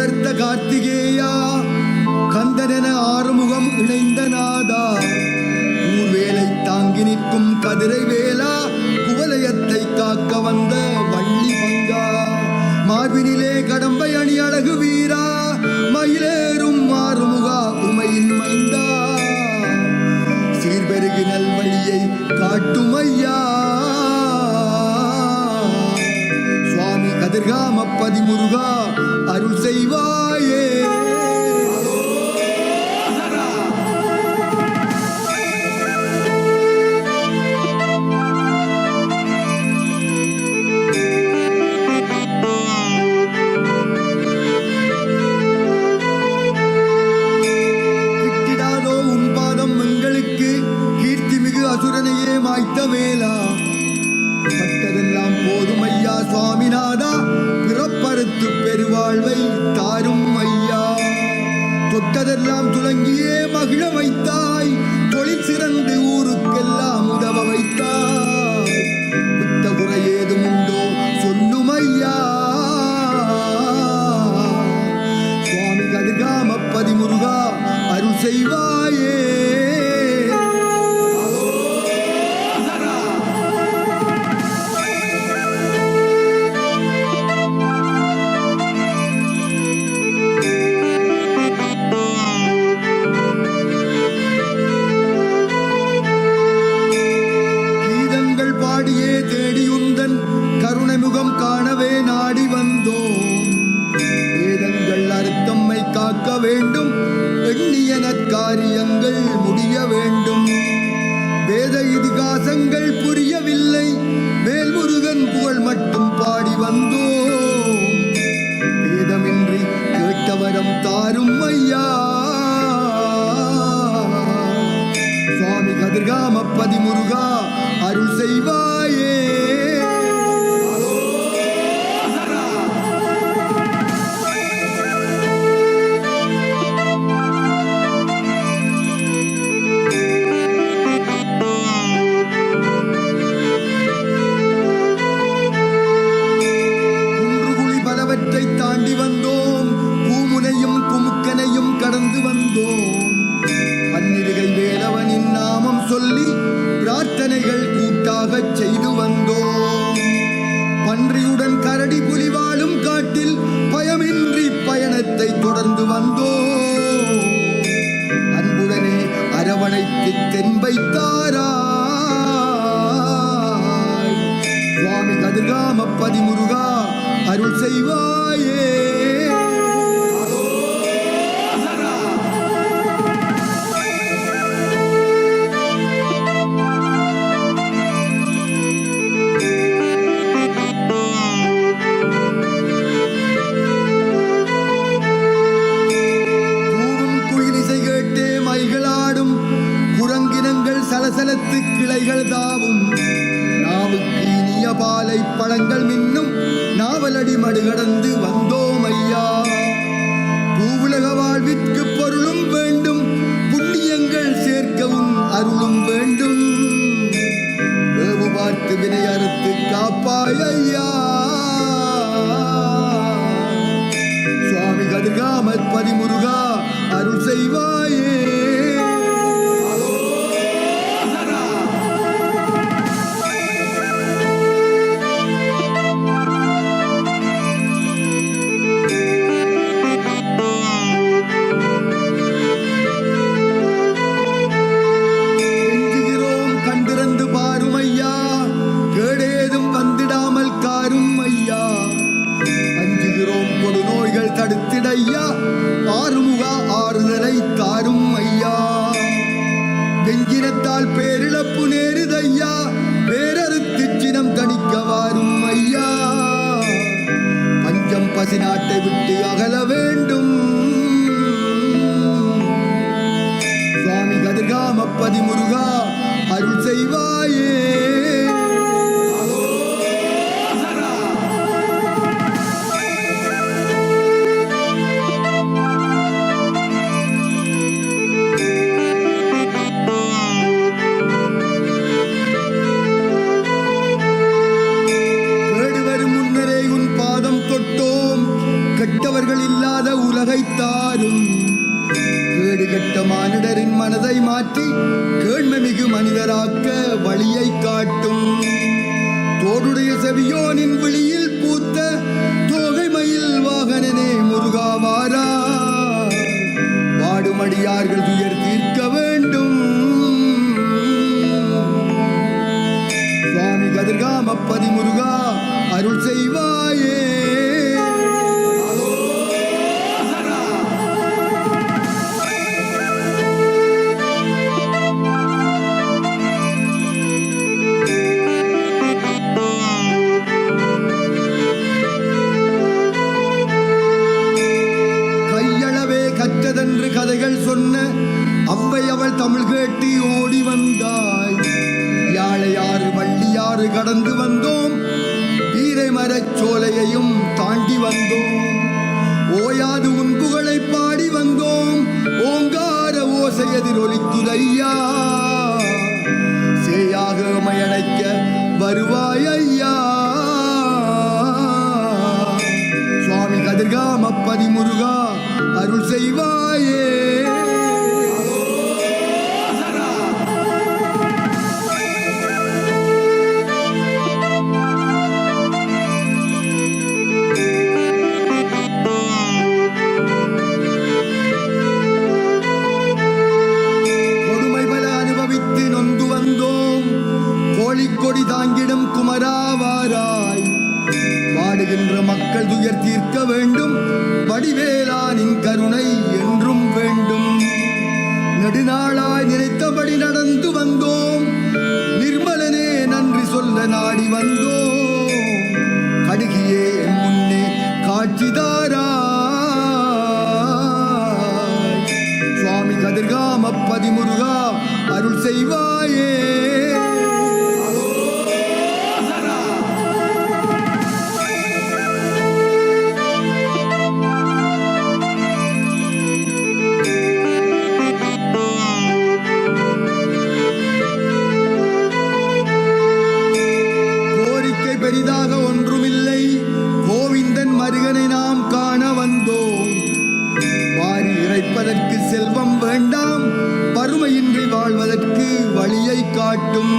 வளர்த்த கார்த்திகேயா, கந்தனென ஆறுமுகம் இணைந்த நாதா, ஊர்வேலை தாங்கி நிற்கும் கதிரை வேளா, குவலயத்தை காக்க வந்த வள்ளி பங்கா, மார்பினிலே கடம்பை அணி அழகு வீரா, மயிலேறும் ஆறுமுகா உமையின் மைந்தா, சீர்பெருகி நல்வழியை காட்டும் ஐயா, சுவாமி கதிர்காம பதிமுருகா அருள் செய்வாயே. அசுரனையே மாய்த்த வேளா, பட்டதெல்லாம் போதும் ஐயா சுவாமிநாதா, பிறப்பறுத்து பெருவாழ்வை தாரும் ஐயா, தொட்டதெல்லாம் துலங்கியே மகிழ வைத்தாய், தொழில் சிறந்து ஊருக்கெல்லாம் உதவ வைத்தாய், விட்ட குறை ஏதும் உண்டோ சொல்லும் ஐயா, சுவாமி கதிர்காம பதிமுருகா அருள் செய்வாயே. கருணைமுகம் காணவே நாடி வந்தோம், வேதங்கள் அறுத்தம்மை காக்க வேண்டும், எண்ணிய நற்காரியங்கள் முடிய வேண்டும், வேத இதிகாசங்கள் புரியவில்லை, வேல்முருகன் புகழ் மட்டும் பாடி வந்தோம், வேதமின்றி கேட்டவரம் தாரும் ஐயா, சுவாமி கதிர்காம பதிமுருகா அருள் செய்வாயே. தாண்டி வந்தோம், பூமுனையும் குமுக்கனையும் கடந்து வந்தோம், பன்னிருகை வேலவனின் நாமம் சொல்லி பிரார்த்தனைகள் கூட்டாக செய்து வந்தோம், பன்றியுடன் கரடி புலி வாழும் காட்டில் பயமின்றி பயணத்தை தொடர்ந்து வந்தோம், அன்புடனே அரவணைத்து தென்பைத்தாரா, சுவாமி கதிர்காம பதிமுருகா அருள் செய்வாயே. குயிலிசை கேட்டே மைகளாடும், குரங்கினங்கள் சலசலத்து கிளைகள் தாவும், நாவுக்கு இனிய பாலை பழங்கள் மின்னும் நாவலடி மடு கடந்து வந்தோம் ஐயா, பூவுலக வாழ்விற்கு பொருளும் வேண்டும், புண்ணியங்கள் சேர்க்கவும் அருளும் வேண்டும், வேவு பார்த்து வினை அறுத்து காப்பாய் ஐயா, சுவாமி கதிர்காம பதிமுருகா அருள் செய்வாயே. தடுத்திடையா ஆறுமுகா ஆறுதலை தாரும் ஐயா, வெஞ்சினத்தால் பேரிழப்பு நேருதையா, பேரறுத்து சினம் தணிக்க வாரும் ஐயா, பஞ்சம் பசி நாட்டை விட்டு அகல வேண்டும், சுவாமி கதிர்காம பதிமுருகா அருள் செய்வாயே. கெட்டவர்கள் இல்லாத உலகை தாரும். கேடு கெட்ட மானிடரின் மனதை மாற்றி கேண்மை மிகு மனிதராக்க வழியை காட்டும். தோடுடைய செவியோனின் விழியில் பூத்த தோகை மயில் வாகனனே முருகாவாரா. வாடுமடியார்கள் துயர் தீர்க்க வேண்டும். சுவாமி கதிர்காமப்பதி முருகா அருள் செய்வாயே. கற்றதென்று கதைகள் சொன்ன அவ்வை அவள் தமிழ் கேட்டு ஓடி வந்தாய். யாழையாறு வள்ளியாறு கடந்து வந்தோம், வீரை மரச் சோலையையும் தாண்டி வந்தோம். ஓயாது உன் புகழை பாடி வந்தோம், ஓங்கார ஓசை எதிரொலிக்குதையா. சேயாக மயழைக்க வருவாய் ஐயா. சுவாமி கதிர்காமப்பதி முருகா அருள் செய்வாயே. கொடுமை பல அனுபவித்து நொந்து வந்தோம், கோழிக்கொடி தாங்கிடும் குமராவாராய். வாடுகின்ற மக்கள் துயர் தீர்க்க வேண்டும், வடிவேலானின் கருணை என்றும் வேண்டும். நெடுநாளாய் நினைத்தபடி நடந்து வந்தோம், நிர்மலனே நன்றி சொல்ல நாடி வந்தோம். கடுகியே என் முன்னே காட்சிதாராய். சுவாமி கதிர்காமப்பதி முருகா அருள் செய்வாயே. பெரிதாக ஒன்றுமில்லை, கோவிந்தன் மருகனை நாம் காண வந்தோம். வாரி இறைப்பதற்கு செல்வம் வேண்டாம், வறுமையின்றி வாழ்வதற்கு வழியை காட்டும்.